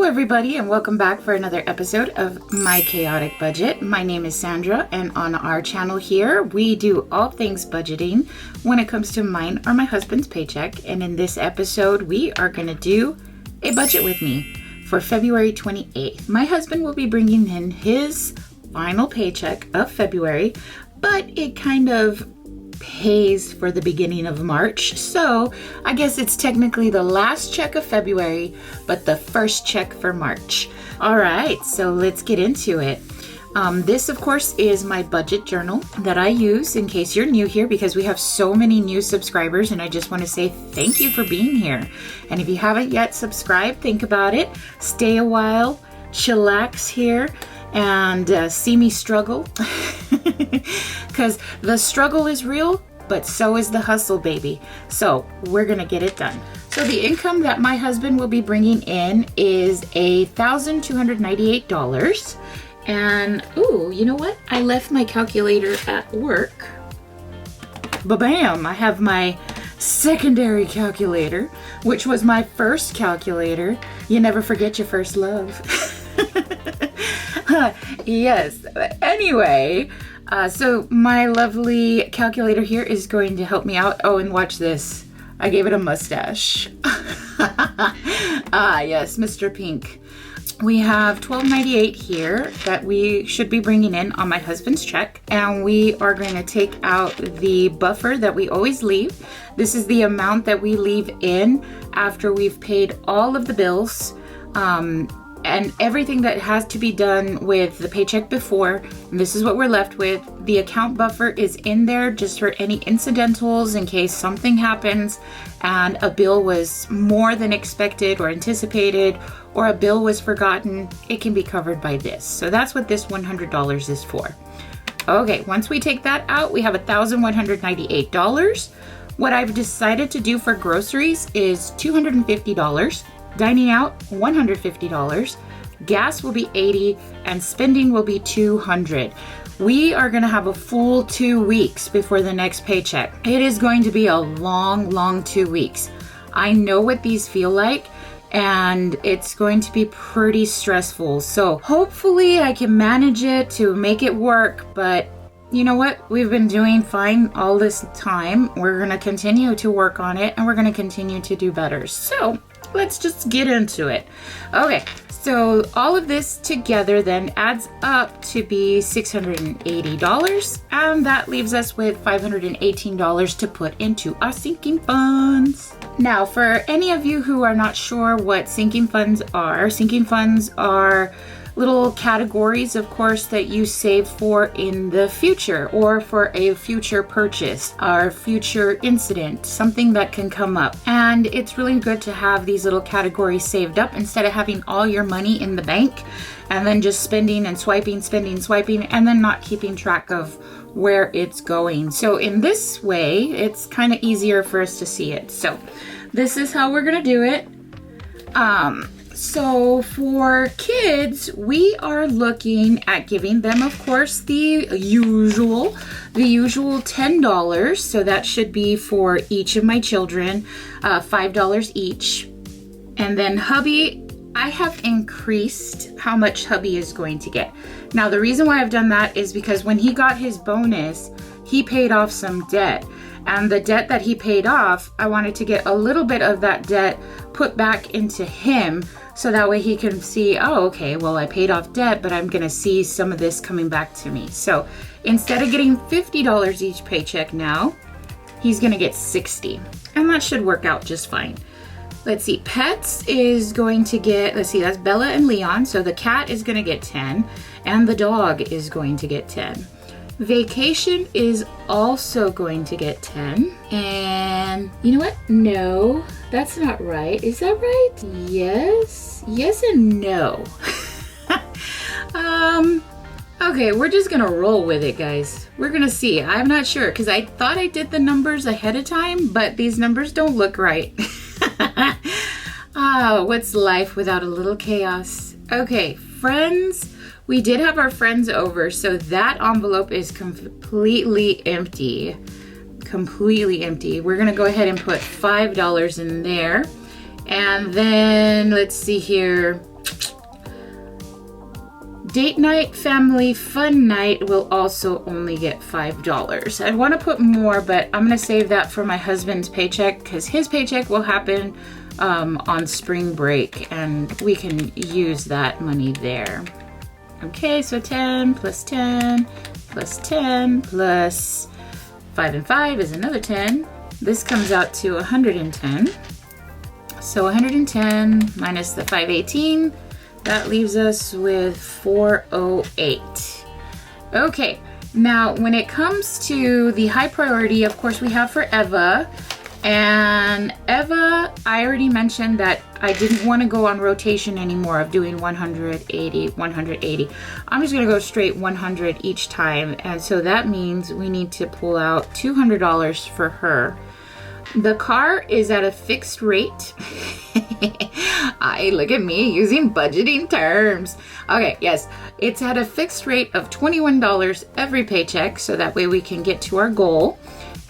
everybody, and welcome back for another episode of My Chaotic Budget. My name is Sandra, and on our channel here, we do all things budgeting when it comes to mine or my husband's paycheck. And in this episode, we are going to do a budget with me for February 28th. My husband will be bringing in his final paycheck of February, but it kind of pays for the beginning of March. So I guess it's technically the last check of February, but the first check for March. All right, so let's get into it. This, of course, is my budget journal that I use in case you're new here, because we have so many new subscribers, and I just want to say thank you for being here. And if you haven't yet subscribed, think about it. Stay a while, chillax here, and see me struggle. Because the struggle is real, but so is the hustle, baby. So we're gonna get it done. So the income that my husband will be bringing in is $1,298. And ooh, you know what? I left my calculator at work. Ba-bam! I have my secondary calculator, which was my first calculator. You never forget your first love. Yes. Anyway, so my lovely calculator here is going to help me out. Oh, and watch this. I gave it a mustache. Yes, Mr. Pink. We have $12.98 here that we should be bringing in on my husband's check. And we are going to take out the buffer that we always leave. This is the amount that we leave in after we've paid all of the bills. And everything that has to be done with the paycheck before. And this is what we're left with. The account buffer is in there just for any incidentals in case something happens and a bill was more than expected or anticipated, or a bill was forgotten. It can be covered by this. So that's what this $100 is for. Okay, once we take that out, we have $1,198. What I've decided to do for groceries is $250. Dining out, $150, gas will be $80, and spending will be $200. We are gonna have a full 2 weeks before the next paycheck. It is going to be a long 2 weeks. I know what these feel like, and it's going to be pretty stressful. So hopefully I can manage it to make it work, but you know what? We've been doing fine all this time. We're gonna continue to work on it, and we're gonna continue to do better. So let's just get into it. Okay, so all of this together then adds up to be $680, and that leaves us with $518 to put into our sinking funds. Now, for any of you who are not sure what sinking funds are little categories, of course, that you save for in the future, or for a future purchase or future incident, something that can come up. And it's really good to have these little categories saved up instead of having all your money in the bank and then just spending and swiping, and then not keeping track of where it's going. So in this way, it's kind of easier for us to see it. So this is how we're gonna do it. So for kids, we are looking at giving them, of course, the usual $10. So that should be for each of my children, $5 each. And then hubby, I have increased how much hubby is going to get. Now, the reason why I've done that is because when he got his bonus, he paid off some debt. And the debt that he paid off, I wanted to get a little bit of that debt put back into him, so that way he can see, oh, okay, well, I paid off debt, but I'm gonna see some of this coming back to me. So instead of getting $50 each paycheck now, he's gonna get $60. And that should work out just fine. Let's see, pets is going to get, that's Bella and Leon. So the cat is gonna get 10, and the dog is going to get 10. Vacation is also going to get 10. And you know what? No, that's not right. Is that right? Yes and no. Okay, we're just gonna roll with it, guys. We're gonna see. I'm not sure, because I thought I did the numbers ahead of time, but these numbers don't look right. What's life without a little chaos? Okay, friends. We did have our friends over, so that envelope is completely empty. We're gonna go ahead and put $5 in there. And then let's see here. Date night, family fun night will also only get $5. I want to put more, but I'm going to save that for my husband's paycheck because his paycheck will happen on spring break and we can use that money there. Okay, so 10 plus 10 plus 10 plus 5 and 5 is another 10. This comes out to 110. So 110 minus the 518, that leaves us with 408. Okay, now when it comes to the high priority, of course, we have for Eva. And Eva, I already mentioned that I didn't want to go on rotation anymore of doing 180, 180. I'm just going to go straight 100 each time. And so that means we need to pull out $200 for her. The car is at a fixed rate. Look at me using budgeting terms. Okay, yes, it's at a fixed rate of $21 every paycheck, so that way we can get to our goal.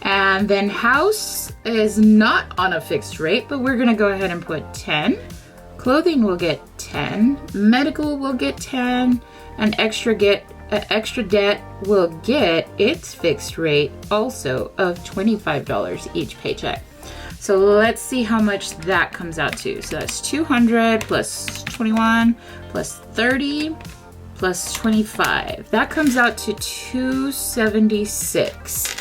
And then house is not on a fixed rate, but we're gonna go ahead and put 10. Clothing will get 10. Medical will get 10. And extra debt will get its fixed rate also of $25 each paycheck. So let's see how much that comes out to. So that's 200 plus 21 plus 30 plus 25. That comes out to 276.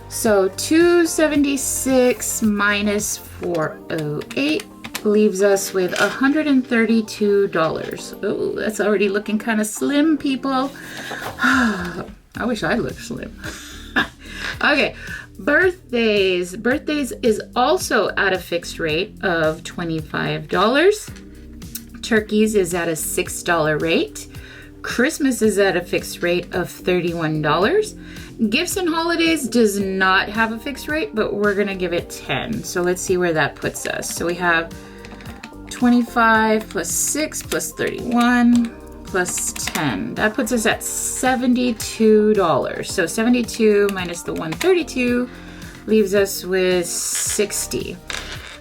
So 276 minus 408 leaves us with $132. Oh, that's already looking kind of slim, people. I wish I looked slim. Okay, birthdays. Birthdays is also at a fixed rate of $25. Turkeys is at a $6 rate. Christmas is at a fixed rate of $31. Gifts and holidays does not have a fixed rate, but we're gonna give it 10. So let's see where that puts us. So we have 25 plus 6 plus 31 plus 10. That puts us at $72. So 72 minus the 132 leaves us with 60.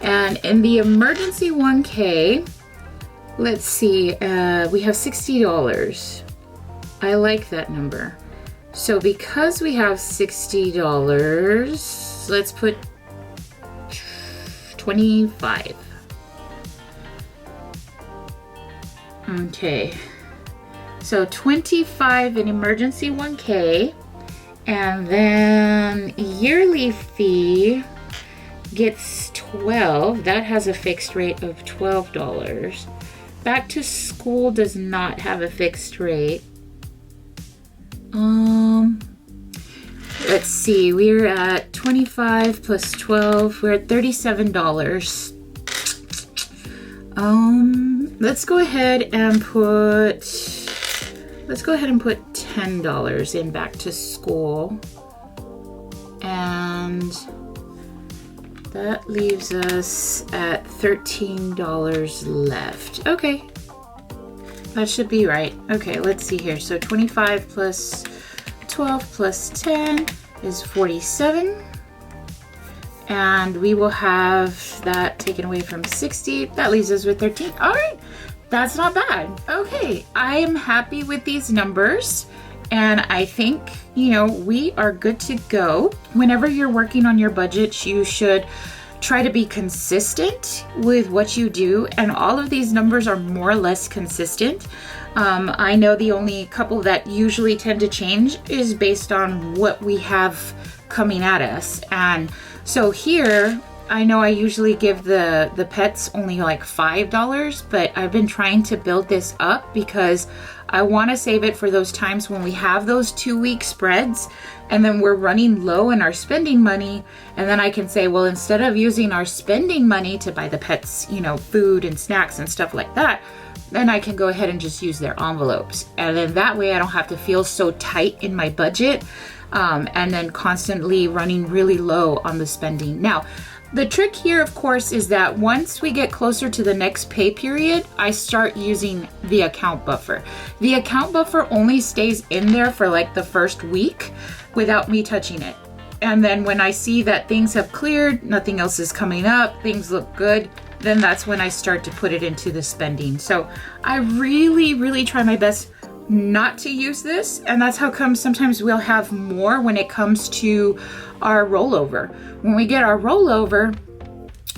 And in the emergency 1K, let's see, we have $60. I like that number. So because we have $60, let's put 25. Okay, so 25 in emergency 1K, and then yearly fee gets 12. That has a fixed rate of $12. Back to school does not have a fixed rate. Let's see, we're at 25 plus 12, we're at $37. Let's go ahead and put $10 in back to school. And that leaves us at $13 left. Okay. That should be right. Okay, let's see here. So 25 plus 12 plus 10 is 47. And we will have that taken away from 60. That leaves us with 13. All right, that's not bad. Okay, I am happy with these numbers. And I think, we are good to go. Whenever you're working on your budget, you should try to be consistent with what you do, and all of these numbers are more or less consistent. I know the only couple that usually tend to change is based on what we have coming at us. And so here, I know I usually give the pets only like $5, but I've been trying to build this up because I want to save it for those times when we have those 2-week spreads and then we're running low in our spending money. And then I can say, well, instead of using our spending money to buy the pets, food and snacks and stuff like that, then I can go ahead and just use their envelopes. And then that way I don't have to feel so tight in my budget and then constantly running really low on the spending. Now, the trick here, of course, is that once we get closer to the next pay period, I start using the account buffer. The account buffer only stays in there for like the first week without me touching it. And then when I see that things have cleared, nothing else is coming up, things look good, then that's when I start to put it into the spending. So I really try my best not to use this, and that's how come sometimes we'll have more when it comes to our rollover. When we get our rollover,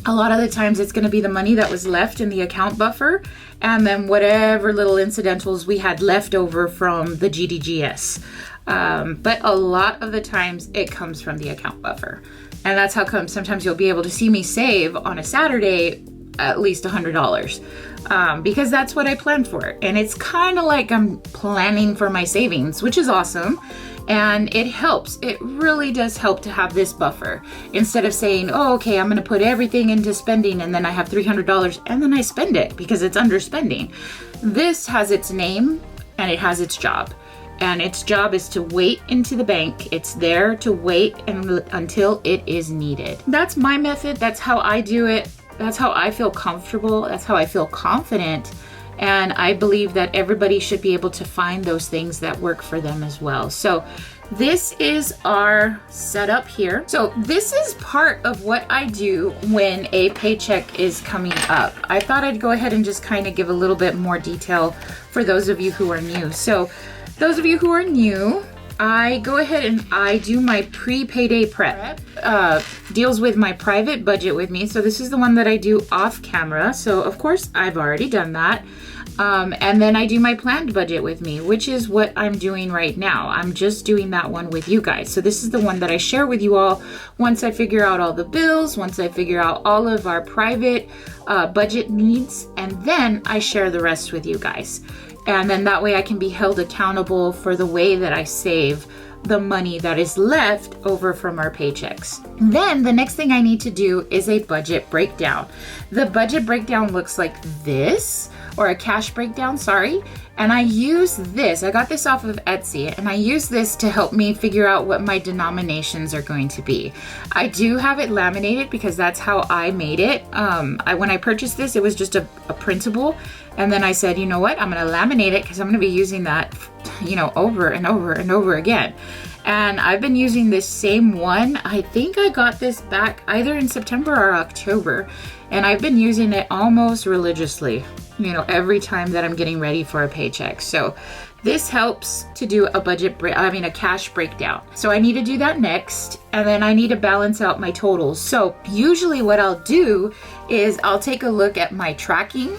a lot of the times it's going to be the money that was left in the account buffer, and then whatever little incidentals we had left over from the GDGS. But a lot of the times it comes from the account buffer. And that's how come sometimes you'll be able to see me save on a Saturday at least $100, because that's what I planned for. And it's kind of like I'm planning for my savings, which is awesome. And it helps. It really does help to have this buffer instead of saying, oh, okay, I'm going to put everything into spending and then I have $300 and then I spend it because it's underspending. This has its name and it has its job. And its job is to wait into the bank. It's there to wait until it is needed. That's my method. That's how I do it. That's how I feel comfortable. That's how I feel confident. And I believe that everybody should be able to find those things that work for them as well. So this is our setup here. So this is part of what I do when a paycheck is coming up. I thought I'd go ahead and just kind of give a little bit more detail for those of you who are new. So those of you who are new, I go ahead and I do my pre-payday prep. Deals with my private budget with me. So this is the one that I do off camera. So of course I've already done that. And then I do my planned budget with me, which is what I'm doing right now. I'm just doing that one with you guys. So this is the one that I share with you all once I figure out all the bills, once I figure out all of our private budget needs, and then I share the rest with you guys. And then that way I can be held accountable for the way that I save the money that is left over from our paychecks. Then the next thing I need to do is a budget breakdown. The budget breakdown looks like this, or a cash breakdown, sorry. And I use this, I got this off of Etsy, and I use this to help me figure out what my denominations are going to be. I do have it laminated because that's how I made it. When I purchased this, it was just a printable. And then I said, you know what, I'm gonna laminate it because I'm gonna be using that, over and over and over again. And I've been using this same one. I think I got this back either in September or October. And I've been using it almost religiously, every time that I'm getting ready for a paycheck. So this helps to do a cash breakdown. So I need to do that next, and then I need to balance out my totals. So usually what I'll do is I'll take a look at my tracking,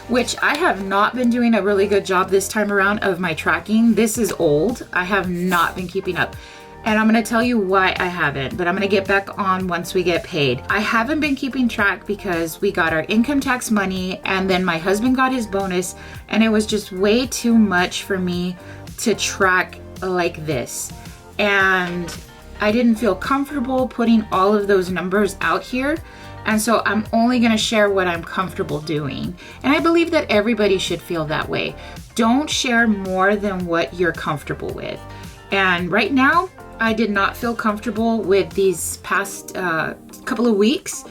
which I have not been doing a really good job this time around of my tracking. This is old. I have not been keeping up. And I'm gonna tell you why I haven't, but I'm gonna get back on once we get paid. I haven't been keeping track because we got our income tax money and then my husband got his bonus, and it was just way too much for me to track like this. And I didn't feel comfortable putting all of those numbers out here. And so I'm only gonna share what I'm comfortable doing. And I believe that everybody should feel that way. Don't share more than what you're comfortable with. And right now, I did not feel comfortable with these past couple of weeks.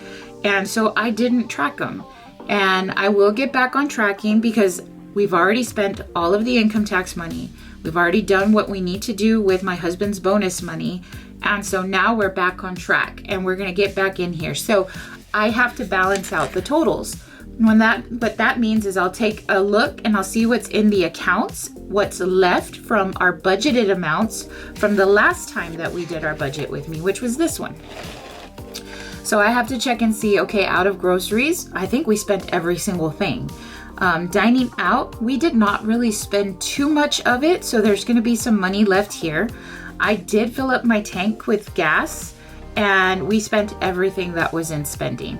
And so I didn't track them. And I will get back on tracking because we've already spent all of the income tax money. We've already done what we need to do with my husband's bonus money. And so now we're back on track and we're gonna get back in here. So I have to balance out the totals. What that means is I'll take a look and I'll see what's in the accounts, what's left from our budgeted amounts from the last time that we did our budget with me, which was this one. So I have to check and see, okay, out of groceries, I think we spent every single thing. Dining out, we did not really spend too much of it, so there's gonna be some money left here. I did fill up my tank with gas, and we spent everything that was in spending.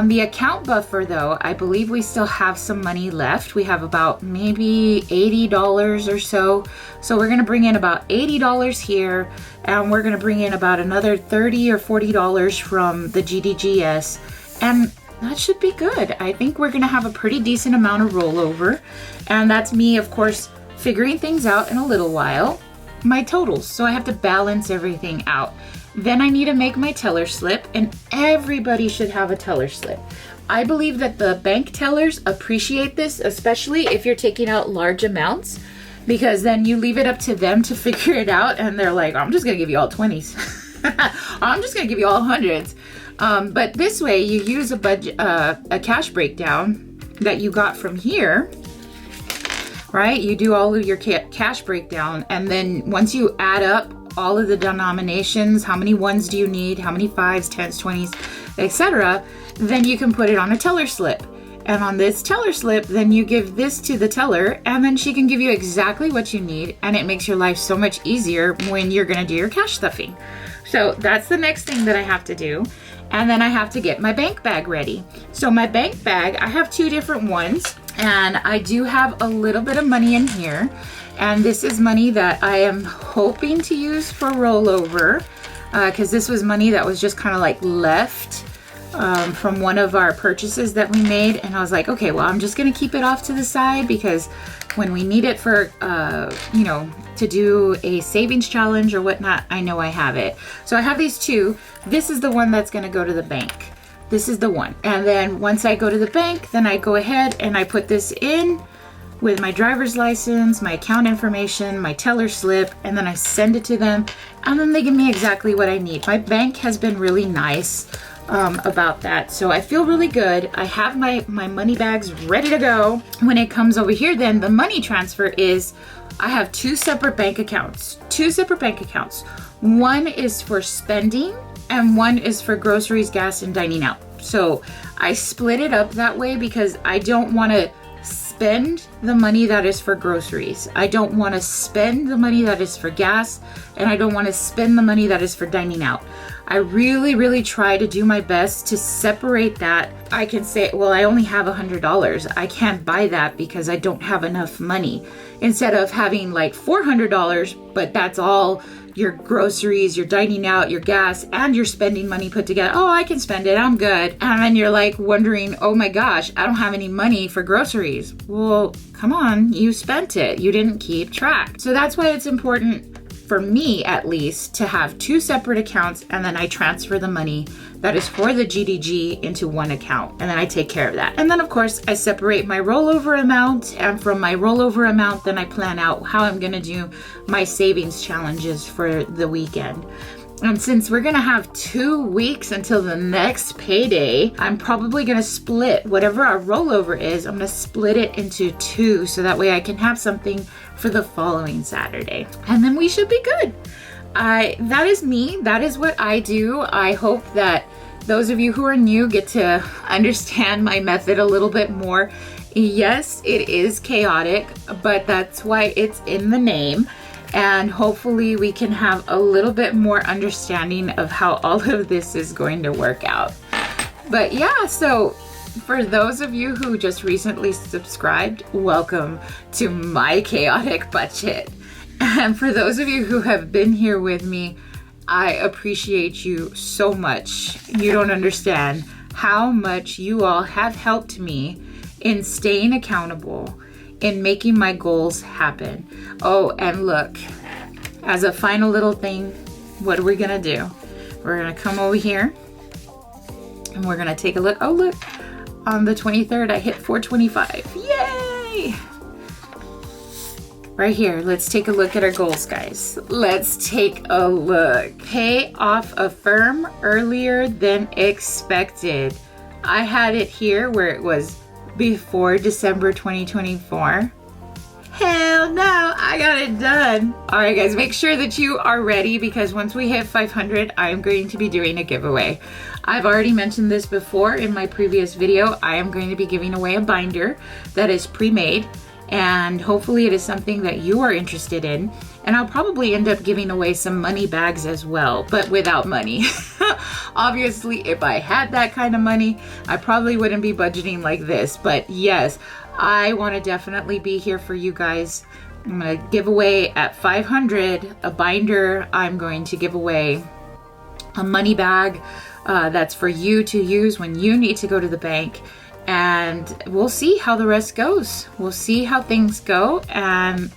The account buffer though, I believe we still have some money left. We have about maybe $80 or so. So we're gonna bring in about $80 here, and we're gonna bring in about another $30 or $40 from the GDGS, and that should be good. I think we're gonna have a pretty decent amount of rollover, and that's me, of course, figuring things out in a little while. My totals, so I have to balance everything out. Then I need to make my teller slip, and everybody should have a teller slip. I believe that the bank tellers appreciate this, especially if you're taking out large amounts, because then you leave it up to them to figure it out, and they're like, I'm just gonna give you all 20s. I'm just gonna give you all hundreds. But this way you use a budget, a cash breakdown that you got from here, right? You do all of your cash breakdown, and then once you add up all of the denominations, how many ones do you need, how many 5s, 10s, 20s, etc., then you can put it on a teller slip. And on this teller slip, then you give this to the teller, and then she can give you exactly what you need, and it makes your life so much easier when you're gonna do your cash stuffing. So that's the next thing that I have to do. And then I have to get my bank bag ready. So my bank bag, I have 2 different ones, and I do have a little bit of money in here. And this is money that I am hoping to use for rollover, because this was money that was just kind of like left from one of our purchases that we made. And I was like, okay, well, I'm just gonna keep it off to the side, because when we need it for, you know, to do a savings challenge or whatnot, I know I have it. So I have these 2. This is the one that's gonna go to the bank. This is the one. And then once I go to the bank, then I go ahead and I put this in with my driver's license, my account information, my teller slip, and then I send it to them, and then they give me exactly what I need. My bank has been really nice about that, so I feel really good. I have my money bags ready to go. When it comes over here, then the money transfer is, I have 2 separate bank accounts. 2 separate bank accounts. One is for spending, and one is for groceries, gas, and dining out. So I split it up that way because I don't want to spend the money that is for groceries. I don't want to spend the money that is for gas, and I don't want to spend the money that is for dining out. I really, really try to do my best to separate that. I can say, well, I only have $100. I can't buy that because I don't have enough money. Instead of having like $400, but that's all your groceries, your dining out, your gas, and your spending money put together. Oh, I can spend it, I'm good. And then you're like wondering, oh my gosh, I don't have any money for groceries. Well, come on, you spent it. You didn't keep track. So that's why it's important, for me at least, to have 2 separate accounts, and then I transfer the money that is for the GDG into one account, and then I take care of that. And then of course I separate my rollover amount, and from my rollover amount then I plan out how I'm gonna do my savings challenges for the weekend. And since we're gonna have 2 weeks until the next payday, I'm probably gonna split whatever our rollover is. I'm gonna split it into 2, so that way I can have something for the following Saturday. And then we should be good. That is me. That is what I do. I hope that those of you who are new get to understand my method a little bit more. Yes, it is chaotic, but that's why it's in the name. And hopefully we can have a little bit more understanding of how all of this is going to work out. But yeah, so for those of you who just recently subscribed, welcome to my chaotic budget. And for those of you who have been here with me, I appreciate you so much. You don't understand how much you all have helped me in staying accountable, in making my goals happen. Oh, and look, as a final little thing, what are we gonna do? We're gonna come over here and we're gonna take a look. Oh, look, on the 23rd, I hit 425. Yay! Right here, let's take a look at our goals, guys. Let's take a look. Pay off a firm earlier than expected. I had it here where it was before December 2024. Hell no, I got it done. All right, guys, make sure that you are ready, because once we hit 500, I'm going to be doing a giveaway. I've already mentioned this before in my previous video. I am going to be giving away a binder that is pre-made, and hopefully it is something that you are interested in. And I'll probably end up giving away some money bags as well, but without money. Obviously, if I had that kind of money, I probably wouldn't be budgeting like this. But yes, I want to definitely be here for you guys. I'm going to give away at 500 a binder. I'm going to give away a money bag that's for you to use when you need to go to the bank. And we'll see how the rest goes. We'll see how things go. And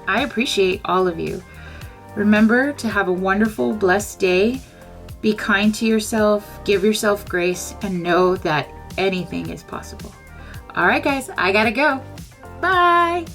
I appreciate all of you. Remember to have a wonderful, blessed day. Be kind to yourself, give yourself grace, and know that anything is possible. All right, guys, I gotta go. Bye.